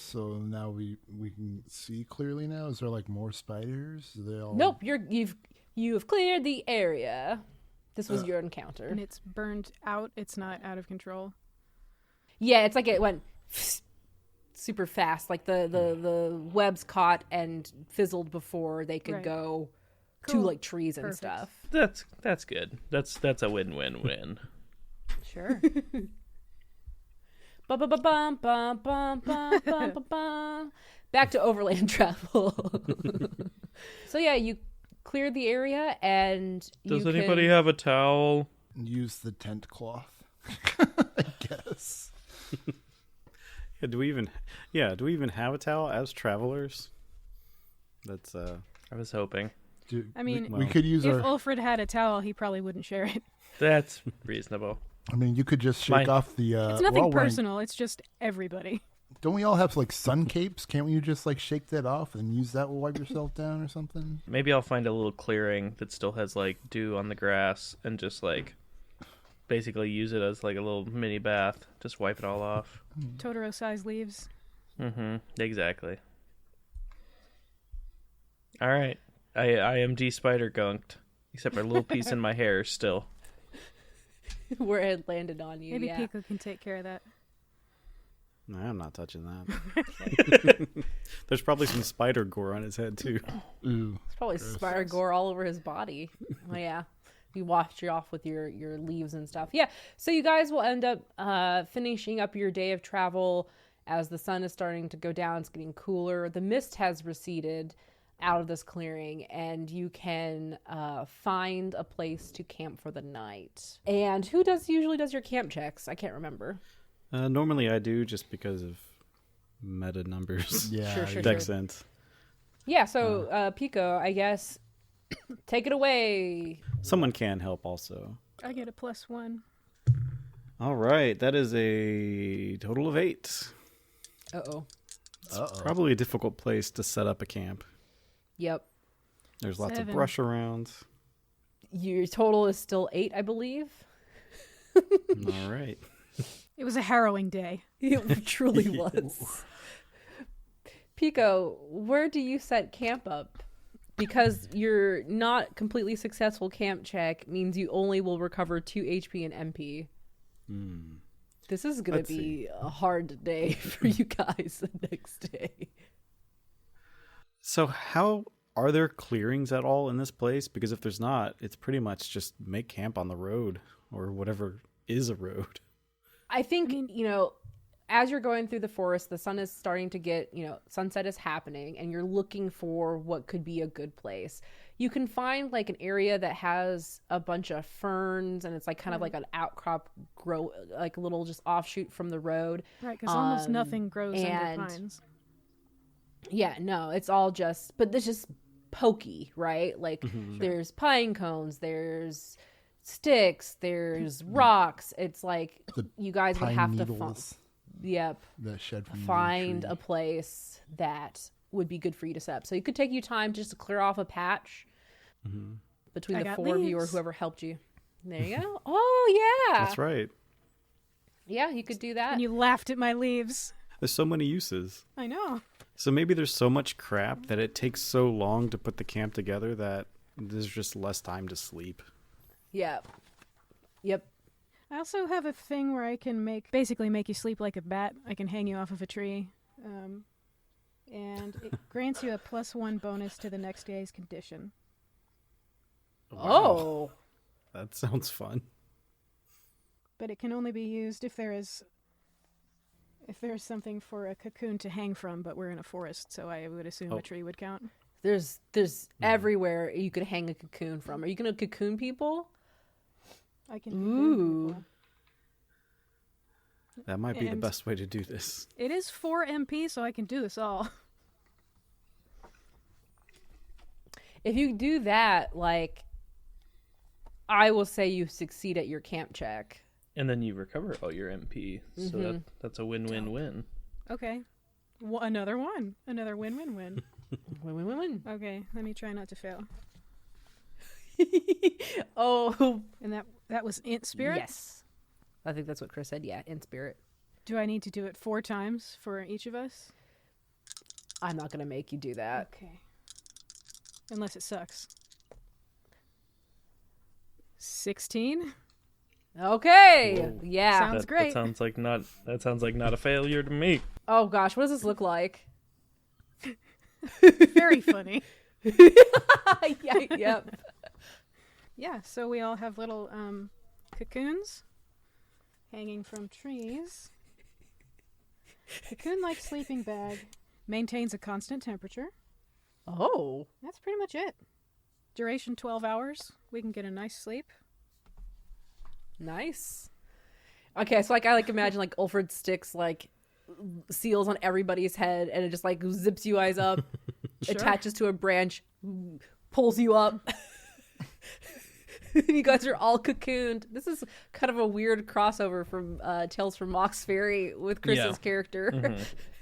So now we can see clearly now. Is there like more spiders? They all... Nope, you have cleared the area. This was your encounter. And it's burned out. It's not out of control. Yeah, it's like it went super fast. Like the webs caught and fizzled before they could go to like trees and stuff. That's good. That's a win-win-win. Sure. Back to overland travel. So yeah, you cleared the area and does anybody have a towel? Use the tent cloth. I guess. Do we even have a towel as travelers? That's I was hoping. I mean, we could use if Ulfred had a towel, he probably wouldn't share it. That's reasonable. I mean, you could just shake off the... it's nothing personal. It's just everybody. Don't we all have, like, sun capes? Can't you just, like, shake that off and use that to wipe yourself down or something? Maybe I'll find a little clearing that still has, like, dew on the grass and just, like, basically use it as, like, a little mini bath. Just wipe it all off. Totoro-sized leaves. Mm-hmm. Exactly. All right. I am de-spider gunked, except for a little piece in my hair still. Where it landed on you. Maybe Pico can take care of that. No, I'm not touching that. There's probably some spider gore on his head too. Ooh, it's probably spider gore all over his body. Oh yeah, you washed you off with your leaves and stuff. Yeah, so you guys will end up finishing up your day of travel as the sun is starting to go down. It's getting cooler. The mist has receded out of this clearing, and you can find a place to camp for the night. And who usually does your camp checks? I can't remember. Normally I do, just because of meta numbers. Yeah, sure. Deck sense. Yeah, so Pico, I guess, take it away. Someone can help also. I get a +1. All right, that is a total of 8. Uh-oh. Probably a difficult place to set up a camp. Yep. There's lots 7. of brush around. Your total is still 8, I believe. All right. It was a harrowing day. It truly was. Pico, where do you set camp up? Because your not completely successful camp check means you only will recover 2 HP and MP. This is going to be a hard day for you guys the next day. So how are there clearings at all in this place? Because if there's not, it's pretty much just make camp on the road or whatever is a road. I think, as you're going through the forest, the sun is starting to get, sunset is happening, and you're looking for what could be a good place. You can find like an area that has a bunch of ferns, and it's like kind of like an outcrop grow, like a little just offshoot from the road. Right, because almost nothing grows under pines. Yeah, no, it's all just, but it's just pokey, right? Like there's pine cones, there's sticks, there's rocks. It's like you guys would have to find a place that would be good for you to set up. So it could take you time just to clear off a patch between the 4 of you or whoever helped you. There you go. Oh yeah, That's right. Yeah, you could do that. And you laughed at my leaves. There's so many uses. I know. So maybe there's so much crap that it takes so long to put the camp together that there's just less time to sleep. Yep. I also have a thing where I can basically make you sleep like a bat. I can hang you off of a tree. And it grants you a +1 bonus to the next day's condition. Wow. Oh. That sounds fun. But it can only be used if there's something for a cocoon to hang from, but we're in a forest, so I would assume a tree would count. There's everywhere you could hang a cocoon from. Are you going to cocoon people? I can cocoon people. That might be the best way to do this. It is 4 MP, so I can do this all. If you do that, I will say you succeed at your camp check. And then you recover all your MP, so that's a win-win-win. Okay. Another one. Another win-win-win. Win-win-win. Okay, let me try not to fail. Oh. And that was int spirit? Yes. I think that's what Chris said. Yeah, in spirit. Do I need to do it 4 times for each of us? I'm not going to make you do that. Okay. Unless it sucks. 16? Okay. Whoa. Yeah. Sounds great. That sounds like not a failure to me. Oh gosh, what does this look like? Very funny. Yeah, yep. Yeah, so we all have little cocoons hanging from trees. Cocoon-like sleeping bag maintains a constant temperature. Oh. That's pretty much it. Duration 12 hours. We can get a nice sleep. Nice. Okay, so I imagine Ulfred sticks seals on everybody's head and it just zips you guys up, attaches to a branch, pulls you up. You guys are all cocooned. This is kind of a weird crossover from Tales from Mox Ferry with Chris's character.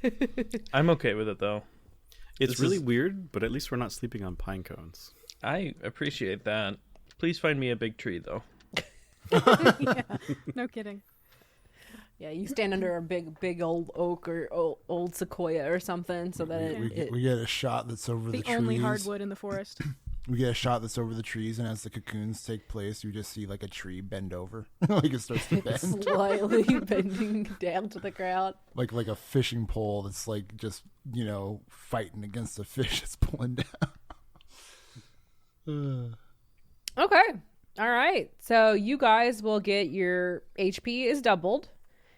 Mm-hmm. I'm okay with it though. It's really weird, but at least we're not sleeping on pine cones. I appreciate that. Please find me a big tree though. Yeah, no kidding. Yeah, you stand under a big old oak or old sequoia or something, so that We get a shot that's over the The trees. only hardwood in the forest. We get a shot that's over the trees, and as the cocoons take place, you just see a tree bend over, it starts to bend, slightly bending down to the ground. like a fishing pole that's just fighting against a fish that's pulling down. Okay. All right. So you guys will get your HP is doubled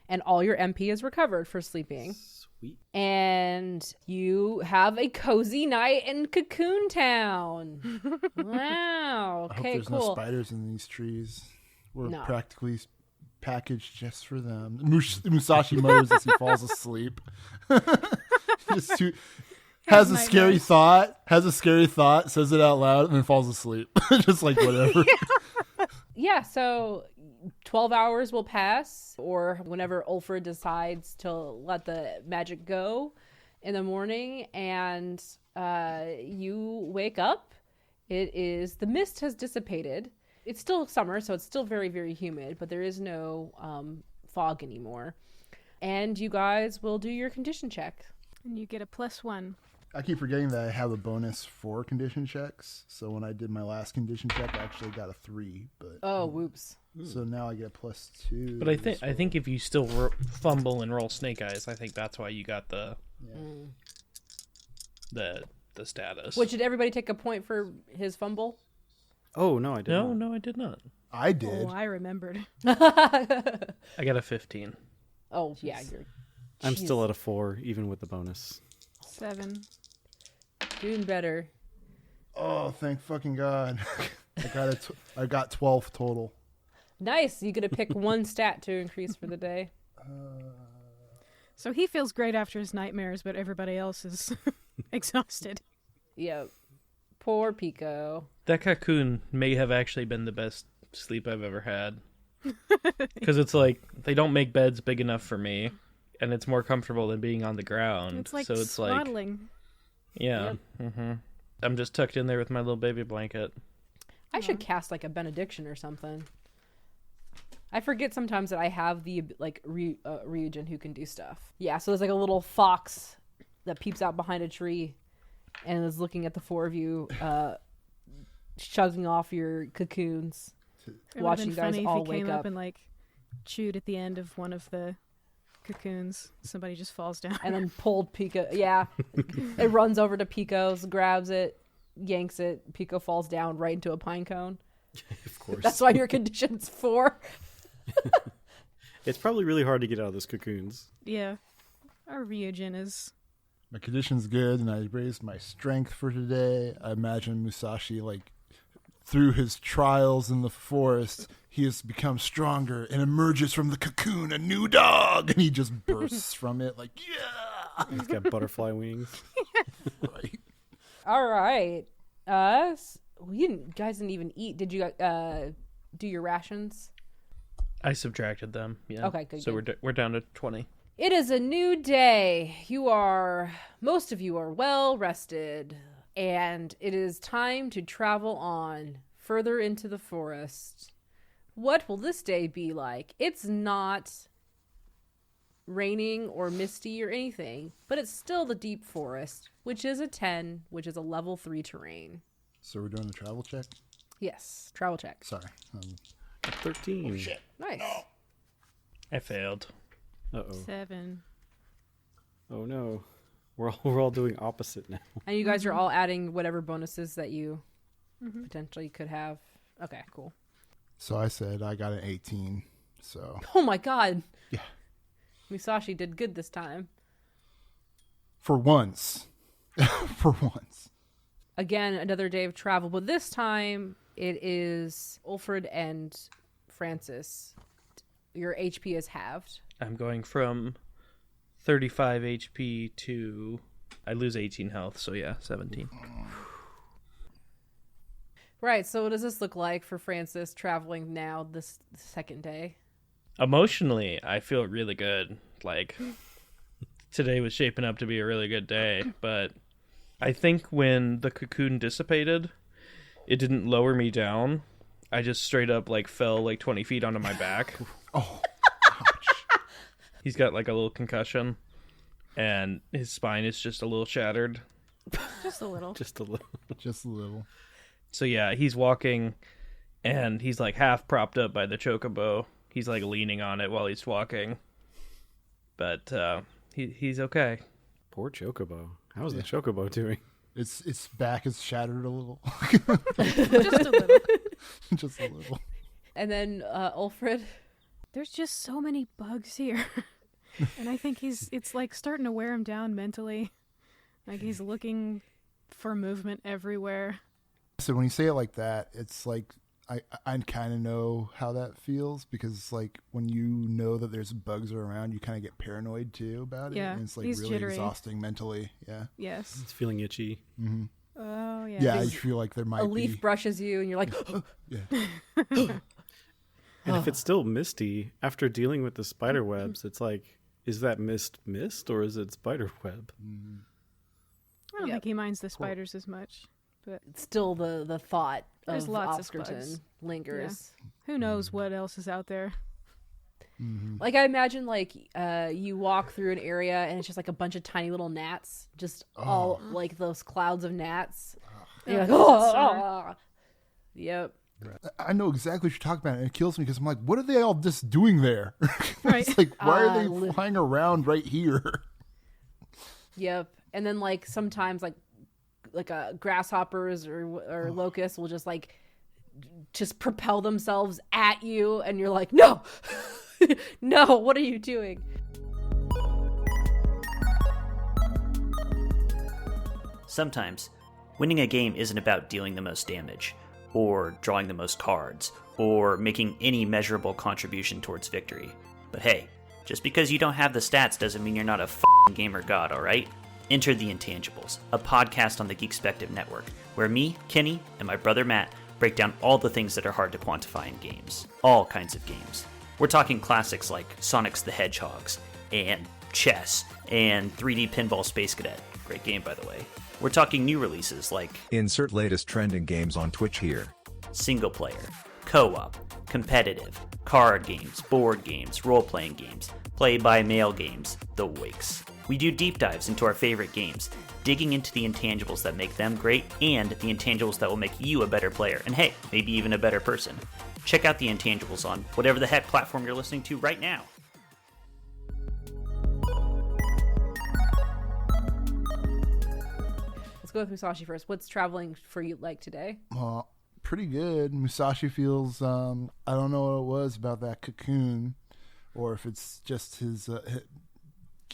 and all your MP is recovered for sleeping. Sweet. And you have a cozy night in Cocoon Town. Wow. I hope Okay, there's no cool. spiders in these trees. We're No. practically packaged just for them. Musashi mutters as he falls asleep. Has a scary thought, says it out loud, and then falls asleep. Just whatever. Yeah, so 12 hours will pass, or whenever Ulfred decides to let the magic go in the morning, and you wake up. The mist has dissipated. It's still summer, so it's still very, very humid, but there is no fog anymore. And you guys will do your condition check. And you get a +1. I keep forgetting that I have a bonus for condition checks. So when I did my last condition check, I actually got a 3. But Oh, whoops. so now I get a +2. But I think if you still fumble and roll snake eyes, I think that's why you got the status. Which, did everybody take a point for his fumble? Oh, no, I didn't. No, I did not. I did. Oh, I remembered. I got a 15. Oh, yeah. I'm still at a 4, even with the bonus. 7. Doing better. Oh, thank fucking God! I got 12 total. Nice. You get to pick one stat to increase for the day. So he feels great after his nightmares, but everybody else is exhausted. Yep. Poor Pico. That cocoon may have actually been the best sleep I've ever had. Because it's they don't make beds big enough for me, and it's more comfortable than being on the ground. It's like so it's swaddling. yeah. Yep. Mm-hmm. I'm just tucked in there with my little baby blanket. I should cast a benediction or something. I forget sometimes that I have the Ryujin who can do stuff. Yeah, so there's a little fox that peeps out behind a tree and is looking at the four of you chugging off your cocoons. It Watching would you have guys been funny all if he came wake up up. and chewed at the end of one of the cocoons. Somebody just falls down. And then pulled Pico. Yeah. It runs over to Pico's, grabs it, yanks it. Pico falls down right into a pine cone. Of course. That's why your condition's 4. It's probably really hard to get out of those cocoons. Yeah. Our Ryujin is... My condition's good, and I raised my strength for today. I imagine Musashi, through his trials in the forest, he has become stronger and emerges from the cocoon a new dog, and he just bursts from it yeah! He's got butterfly wings. Right. All right. You guys didn't even eat. Did you do your rations? I subtracted them. Yeah. Okay, good, So good. we're down to 20. It is a new day. Most of you are well rested, and it is time to travel on further into the forest. What will this day be like? It's not raining or misty or anything, but it's still the deep forest, which is a 10, which is a level 3 terrain. So we're doing a travel check? Yes, travel check. Sorry. 13. Oh, shit. Nice. No. I failed. Uh-oh. 7. Oh, no. We're all doing opposite now. And you guys are all adding whatever bonuses that you potentially could have. Okay, cool. So I said I got an 18. So Oh my god. yeah, Musashi did good this time. for once. For once. Again, another day of travel, but this time it is Ulfred and Francis. Your HP is halved. I'm going from 35 HP to... I lose 18 health, so yeah, 17. Right, so what does this look like for Francis traveling now this second day? Emotionally, I feel really good. Like, today was shaping up to be a really good day, but I think when the cocoon dissipated, it didn't lower me down. I just straight up, like, fell, like, 20 feet onto my back. Oh, He's got, like, a little concussion, and his spine is just a little shattered. Just a little. Just a little. just a little. So, yeah, he's walking, and he's, like, half propped up by the chocobo. He's, like, leaning on it while he's walking. But he's okay. Poor Chocobo. How's the Chocobo doing? Its back is shattered a little. Just a little. Just a little. And then Ulfred. There's just so many bugs here. And I think it's like starting to wear him down mentally. Like he's looking for movement everywhere. So when you say it like that, it's like I kind of know how that feels, because like when you know that there's bugs around, you kind of get paranoid too about it. Yeah, And it's like he's really jittery. exhausting mentally. Yeah. Yes. It's feeling itchy. Mm-hmm. Oh, yeah. Yeah, I feel like there might A be. leaf brushes you, and you're like, Yeah. And if it's still misty, after dealing with the spider webs, it's like, is that mist or is it spider web? I don't think he minds the spiders as much. But still the thought There's of lots of Oscarton bugs. lingers. who knows what else is out there? Like I imagine, like you walk through an area and it's just like a bunch of tiny little gnats, just all like those clouds of gnats. And you're like, oh. Yep. I know exactly what you're talking about, and it kills me because I'm like, what are they all just doing there? Right. It's like, why are they flying around right here? Yep. And then like sometimes like grasshoppers or locusts will just propel themselves at you, and you're like, no, no, what are you doing? Sometimes, winning a game isn't about dealing the most damage, or drawing the most cards, or making any measurable contribution towards victory. But hey, just because you don't have the stats doesn't mean you're not a f***ing gamer god, alright? Enter The Intangibles, a podcast on the Geekspective Network, where me, Kenny, and my brother Matt break down all the things that are hard to quantify in games. All kinds of games. We're talking classics like Sonic's the Hedgehogs, and chess, and 3D Pinball Space Cadet. Great game, by the way. We're talking new releases like Insert latest trending games on Twitch here. single player, co-op, competitive, card games, board games, role-playing games, play-by-mail games, the Wakes. We do deep dives into our favorite games, digging into the intangibles that make them great and the intangibles that will make you a better player, and hey, maybe even a better person. Check out the intangibles on whatever the heck platform you're listening to right now. Let's go with Musashi first. What's traveling for you like today? Well, pretty good. Musashi feels, I don't know what it was about that cocoon, or if it's just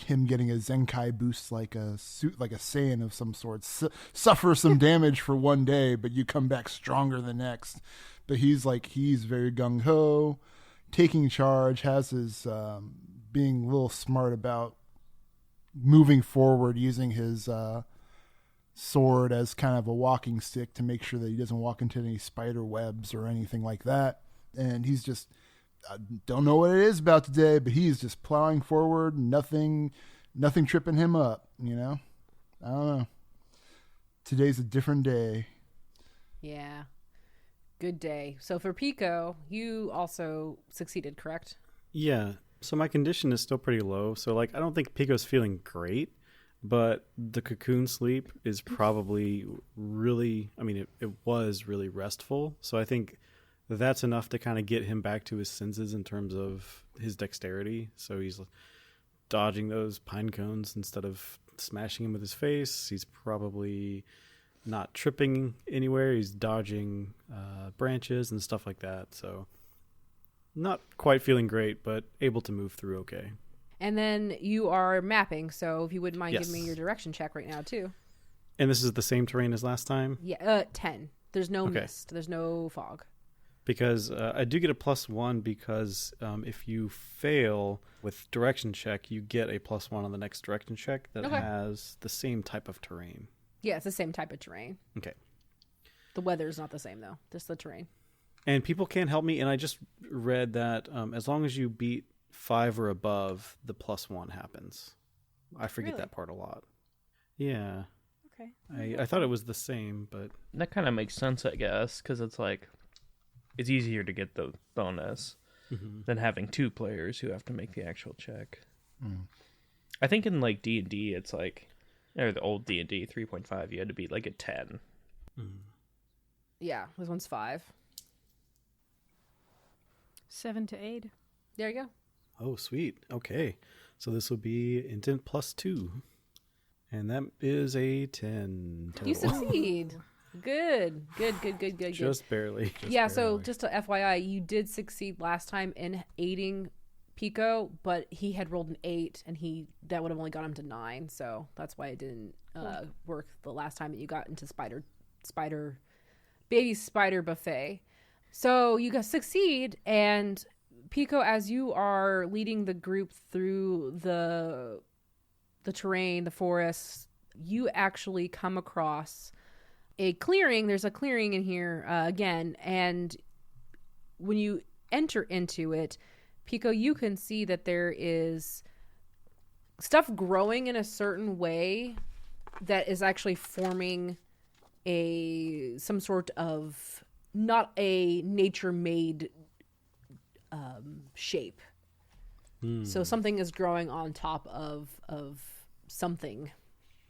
him getting a Zenkai boost, like a Saiyan of some sort. Suffer some damage for one day, but you come back stronger the next. But he's very gung-ho, taking charge, has his being a little smart about moving forward, using his sword as kind of a walking stick to make sure that he doesn't walk into any spider webs or anything like that. And he's just, I don't know what it is about today, but he's just plowing forward, nothing tripping him up, you know? I don't know. Today's a different day. Yeah. Good day. So for Pico, you also succeeded, correct? Yeah. So my condition is still pretty low. So like I don't think Pico's feeling great, but the cocoon sleep is probably really, I mean, it was really restful. So I think that's enough to kind of get him back to his senses in terms of his dexterity. So he's dodging those pine cones instead of smashing him with his face. He's probably not tripping anywhere. He's dodging branches and stuff like that. So not quite feeling great, but able to move through okay. And then you are mapping, so if you wouldn't mind Yes. giving me your direction check right now, too. And this is the same terrain as last time? Yeah, 10. There's no Okay. mist. There's no fog. Because I do get a +1 because if you fail with direction check, you get a +1 on the next direction check that Okay. has the same type of terrain. Yeah, it's the same type of terrain. Okay. The weather's not the same, though. Just the terrain. And people can help me, and I just read that as long as you beat 5 or above, the +1 happens. I forget Really? that part a lot. Yeah. Okay. I thought it was the same, but That kind of makes sense, I guess, because it's like it's easier to get the bonus than having 2 players who have to make the actual check. I think in like D&D, it's like, or the old D&D 3.5, you had to be like a 10. Yeah, this one's 5. 7 to 8. There you go. oh, sweet. Okay. So this will be intent +2. And that is a 10 total. You succeed. Good. Just barely. Yeah, so just to FYI, you did succeed last time in aiding Pico, but he had rolled an 8, and that would have only got him to 9, so that's why it didn't work the last time that you got into baby spider buffet. So you guys succeed, and Pico, as you are leading the group through the terrain, the forest, you actually come across a clearing. There's a clearing in here again, and when you enter into it, Pico, you can see that there is stuff growing in a certain way that is actually forming some sort of, not a nature-made shape. So something is growing on top of something.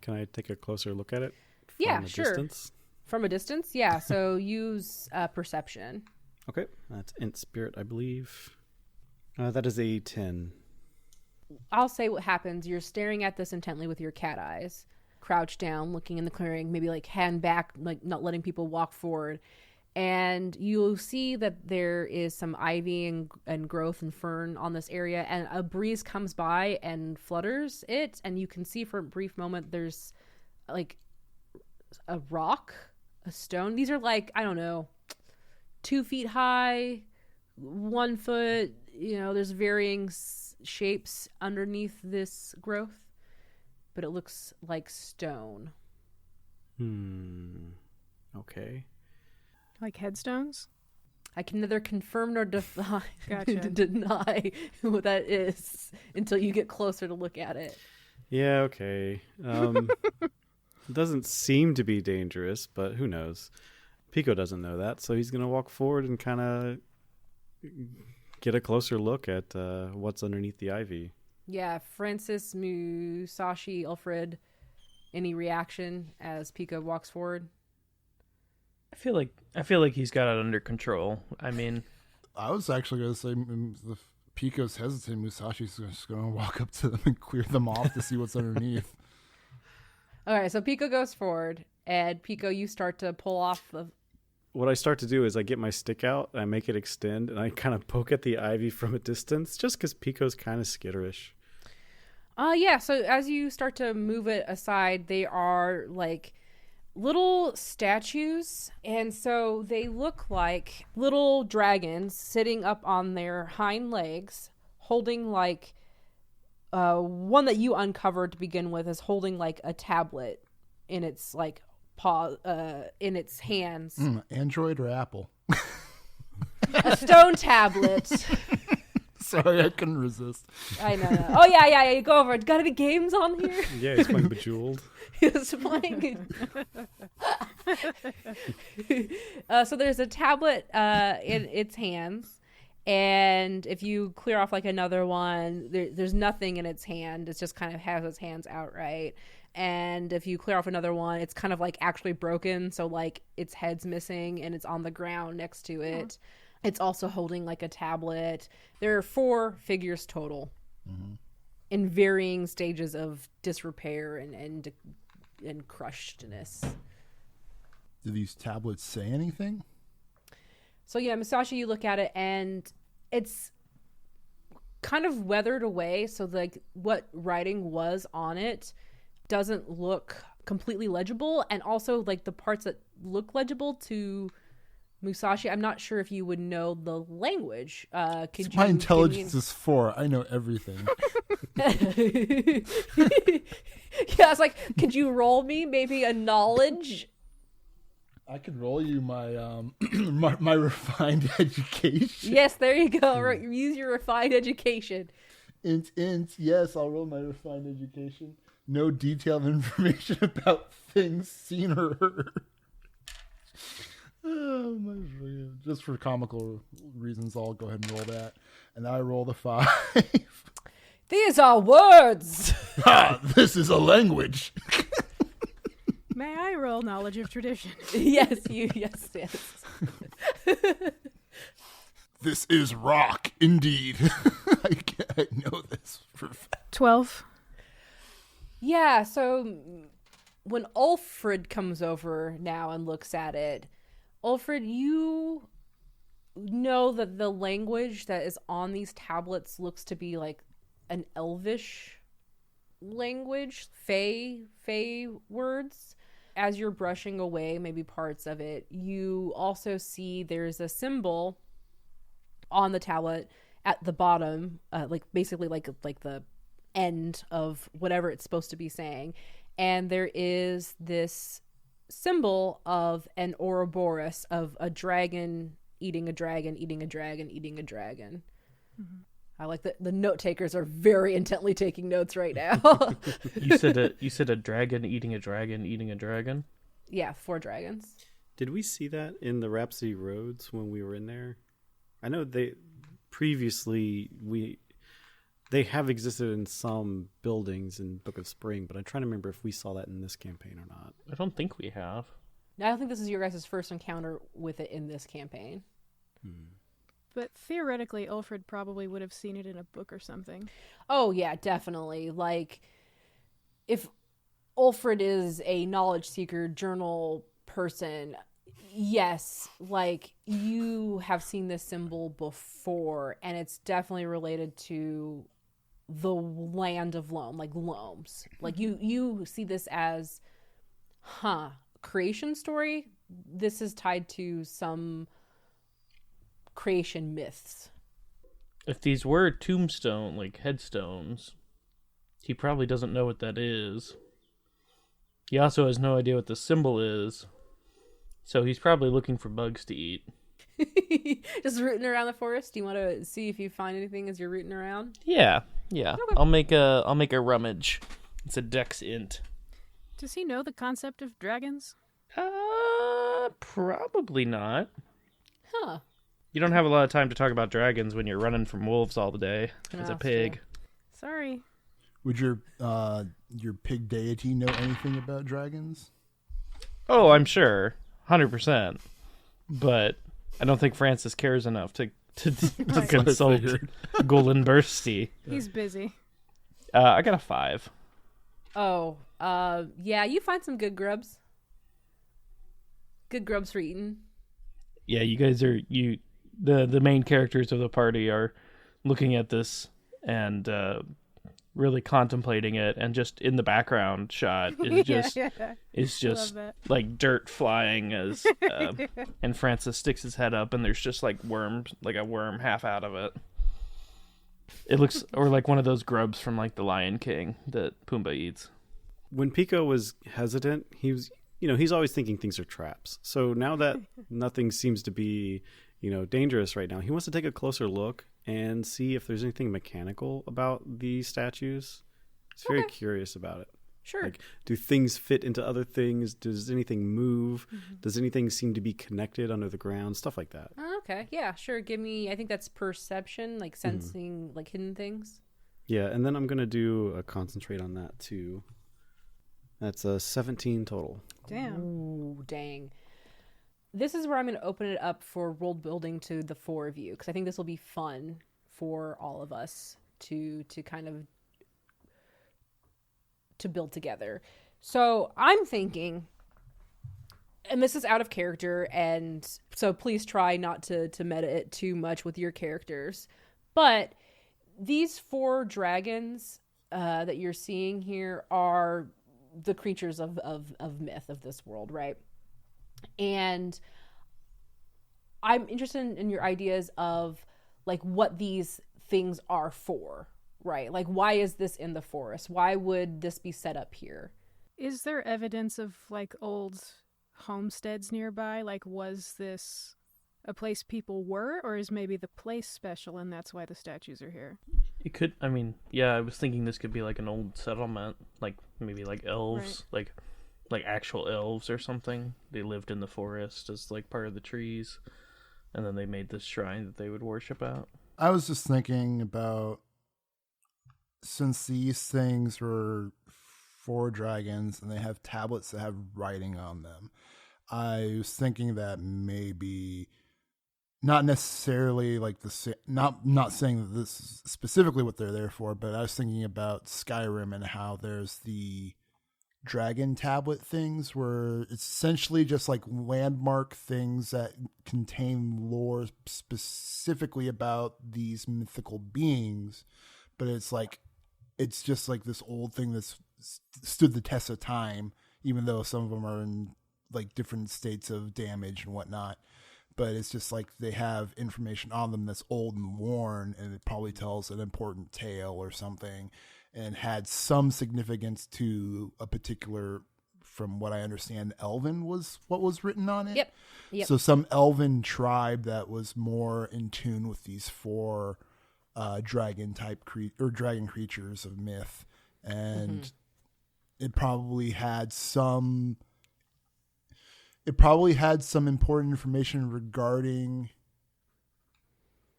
Can I take a closer look at it? Yeah, from a sure. distance? From a distance, yeah. So use perception. Okay. That's int spirit, I believe. That is a 10. I'll say what happens. You're staring at this intently with your cat eyes, crouched down, looking in the clearing, maybe like hand back, like not letting people walk forward. And you'll see that there is some ivy and growth and fern on this area, and a breeze comes by and flutters it, and you can see for a brief moment there's like a rock, a stone. These are like, I don't know, 2 feet high, 1 foot, there's varying shapes underneath this growth, but it looks like stone. Okay. Like headstones? I can neither confirm nor deny what that is until you get closer to look at it. Yeah, okay. It doesn't seem to be dangerous, but who knows? Pico doesn't know that, so he's going to walk forward and kind of get a closer look at what's underneath the ivy. Yeah, Francis, Musashi, Alfred, any reaction as Pico walks forward? I feel like he's got it under control. I mean, I was actually going to say if Pico's hesitant, Musashi's just going to walk up to them and clear them off to see what's underneath. All right, so Pico goes forward, and Pico, you start to pull off the... What I start to do is I get my stick out, I make it extend, and I kind of poke at the ivy from a distance, just because Pico's kind of skitterish. Yeah, so as you start to move it aside, they are like little statues, and so they look like little dragons sitting up on their hind legs, holding like one that you uncovered to begin with is holding like a tablet in its like paw, in its hands. Android or Apple? A stone tablet. Sorry, I couldn't resist. I know. Oh yeah, you go over it. Got any games on here? Yeah, he's playing Bejeweled. He was playing. So there's a tablet in its hands, And if you clear off like another one, there's nothing in its hand. It's just kind of has its hands outright. And if you clear off another one, it's kind of like actually broken. So like its head's missing and it's on the ground next to it. It's also holding like a tablet. There are 4 figures total in varying stages of disrepair and crushedness. Do these tablets say anything? So yeah, Musashi, you look at it and it's kind of weathered away. So like what writing was on it doesn't look completely legible. And also like the parts that look legible to Musashi, I'm not sure if you would know the language. My intelligence is 4. I know everything. Yeah, it's like, could you roll me maybe a knowledge? I could roll you my my refined education. Yes, there you go. Right, use your refined education. Int. Yes, I'll roll my refined education. No detailed information about things seen or heard. Oh, just for comical reasons, I'll go ahead and roll that. And I roll the 5. These are words. This is a language. May I roll knowledge of tradition? Yes. This is rock, indeed. I know this for a fact. 12. Yeah, so when Ulfrid comes over now and looks at it, Ulfrid, you know that the language that is on these tablets looks to be like an elvish language, Fey words. As you're brushing away maybe parts of it, you also see there's a symbol on the tablet at the bottom, like basically like the end of whatever it's supposed to be saying. And there is this symbol of an Ouroboros, of a dragon eating a dragon, eating a dragon, eating a dragon. Mm-hmm. I like that the note takers are very intently taking notes right now. You said a dragon eating a dragon eating a dragon? Yeah, 4 dragons. Did we see that in the Rhapsody Roads when we were in there? I know they have existed in some buildings in Book of Spring, but I'm trying to remember if we saw that in this campaign or not. I don't think we have. I don't think this is your guys' first encounter with it in this campaign. But theoretically, Ulfrid probably would have seen it in a book or something. Oh, yeah, definitely. Like, if Ulfrid is a knowledge seeker, journal person, yes, like, you have seen this symbol before, and it's definitely related to the land of Loam, like Loams. Like, you see this as, creation story? This is tied to some creation myths. If these were tombstone, like headstones, he probably doesn't know what that is. He also has no idea what the symbol is, so he's probably looking for bugs to eat. Just rooting around the forest. Do you want to see if you find anything as you're rooting around? Yeah. Okay. I'll make a rummage. It's a dex int. Does he know the concept of dragons? Probably not. Huh. You don't have a lot of time to talk about dragons when you're running from wolves all the day as a pig. Sorry. Would your pig deity know anything about dragons? Oh, I'm sure. 100%. But I don't think Francis cares enough to consult Golan Bursty. He's busy. I got a 5. Oh, yeah, you find some good grubs. Good grubs for eating. Yeah, you guys are the main characters of the party are looking at this and really contemplating it, and just in the background shot is just like dirt flying as and Francis sticks his head up and there's just like worms, like a worm half out of it. It looks or like one of those grubs from like the Lion King that Pumbaa eats. When Pico was hesitant, he's always thinking things are traps. So now that nothing seems to be, dangerous right now, he wants to take a closer look and see if there's anything mechanical about the statues. He's very curious about it. Sure. Like, do things fit into other things? Does anything move? Does anything seem to be connected under the ground? Stuff like that. Oh, okay. Yeah, sure. Give me, I think that's perception, like sensing like hidden things. Yeah, and then I'm going to do a concentrate on that too. That's a 17 total. Damn. Ooh, dang. This is where I'm going to open it up for world building to the four of you, because I think this will be fun for all of us to kind of to build together. So I'm thinking, and this is out of character, and so please try not to meta it too much with your characters, but these four dragons that you're seeing here are the creatures of myth of this world, right? And I'm interested in your ideas of like what these things are for, right? Like, why is this in the forest? Why would this be set up here? Is there evidence of like old homesteads nearby? Like, was this a place people were, or is maybe the place special and that's why the statues are here? It could, I mean, yeah, I was thinking this could be like an old settlement, like maybe like elves, like actual elves or something. They lived in the forest as like part of the trees, and then they made this shrine that they would worship at. I was just thinking about, since these things were four dragons and they have tablets that have writing on them, I was thinking that maybe not necessarily like not saying that this is specifically what they're there for, but I was thinking about Skyrim and how there's the dragon tablet things where it's essentially just like landmark things that contain lore specifically about these mythical beings, but it's just like this old thing that's stood the test of time, even though some of them are in like different states of damage and whatnot. But it's just like they have information on them that's old and worn, and it probably tells an important tale or something, and had some significance to a particular, from what I understand, Elven was what was written on it. Yep. So some Elven tribe that was more in tune with these four dragon creatures of myth, and it probably had some important information regarding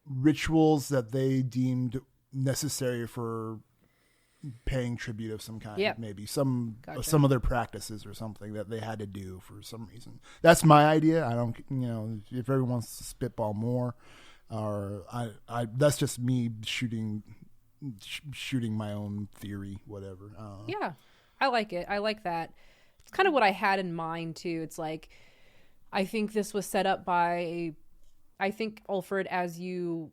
rituals that they deemed necessary for paying tribute of some kind. Yep. Maybe some Gotcha. other practices or something that they had to do for some reason. That's my idea. I don't, if everyone wants to spitball more, or I that's just me shooting my own theory, whatever. Yeah, I like it. I like that. It's kind of what I had in mind too. It's like, I think this was set up by, I think, Ulfred, as you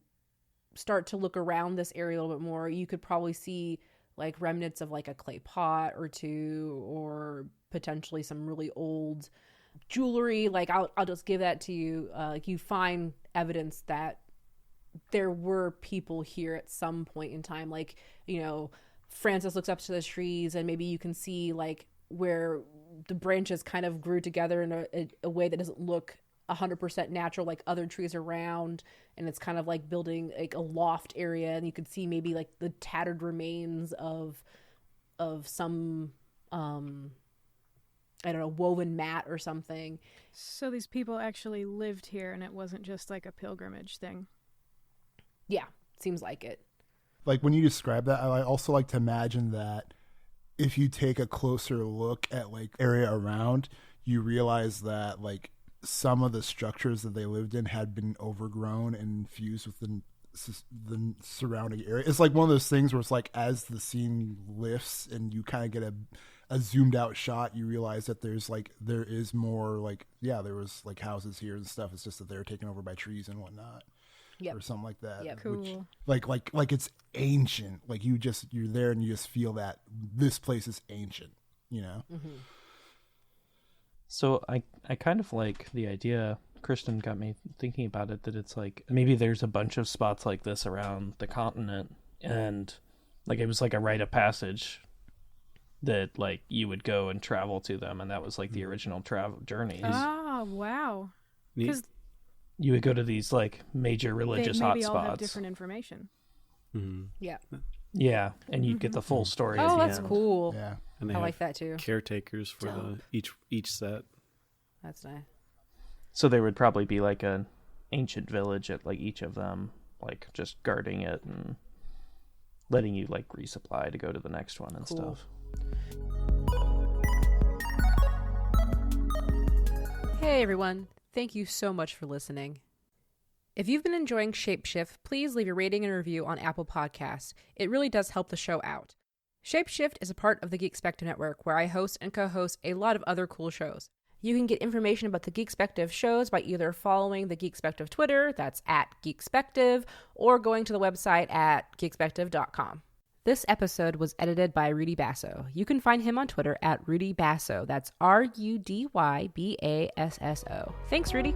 start to look around this area a little bit more, you could probably see like remnants of like a clay pot or two, or potentially some really old jewelry. Like I'll just give that to you. Like you find evidence that there were people here at some point in time. Like, Francis looks up to the trees and maybe you can see like where the branches kind of grew together in a way that doesn't look 100% natural like other trees around, and it's kind of like building like a loft area, and you could see maybe like the tattered remains of some I don't know, woven mat or something. So these people actually lived here and it wasn't just like a pilgrimage thing. Yeah, seems like it. Like when you describe that, I also like to imagine that if you take a closer look at like area around, you realize that like some of the structures that they lived in had been overgrown and fused with the surrounding area. It's like one of those things where it's like as the scene lifts and you kind of get a zoomed out shot, you realize that there is more like, yeah, there was like houses here and stuff. It's just that they're taken over by trees and whatnot. Yep. Or something like that. Yep. Cool. Which, like it's ancient. Like you're there and you just feel that this place is ancient, Mm-hmm. So I kind of like the idea, Kristen got me thinking about it, that it's like maybe there's a bunch of spots like this around the continent, and like it was like a rite of passage that like you would go and travel to them, and that was like the original travel journeys. Oh, wow. Because You would go to these like major religious they maybe all have hotspots. different information. Mm-hmm. Yeah. Yeah, and you get the full story. at Oh, the that's end. cool. Yeah. And they I have like that too. caretakers for Dope. each set. That's nice. So there would probably be like an ancient village at like each of them, like just guarding it and letting you like resupply to go to the next one and Cool. stuff. Hey everyone, thank you so much for listening. If you've been enjoying Shapeshift, please leave a rating and review on Apple Podcasts. It really does help the show out. Shapeshift is a part of the Geekspective Network, where I host and co-host a lot of other cool shows. You can get information about the Geekspective shows by either following the Geekspective Twitter, that's @Geekspective, or going to the website at geekspective.com. This episode was edited by Rudy Basso. You can find him on Twitter @Rudy Basso. That's RUDYBASSO. Thanks, Rudy.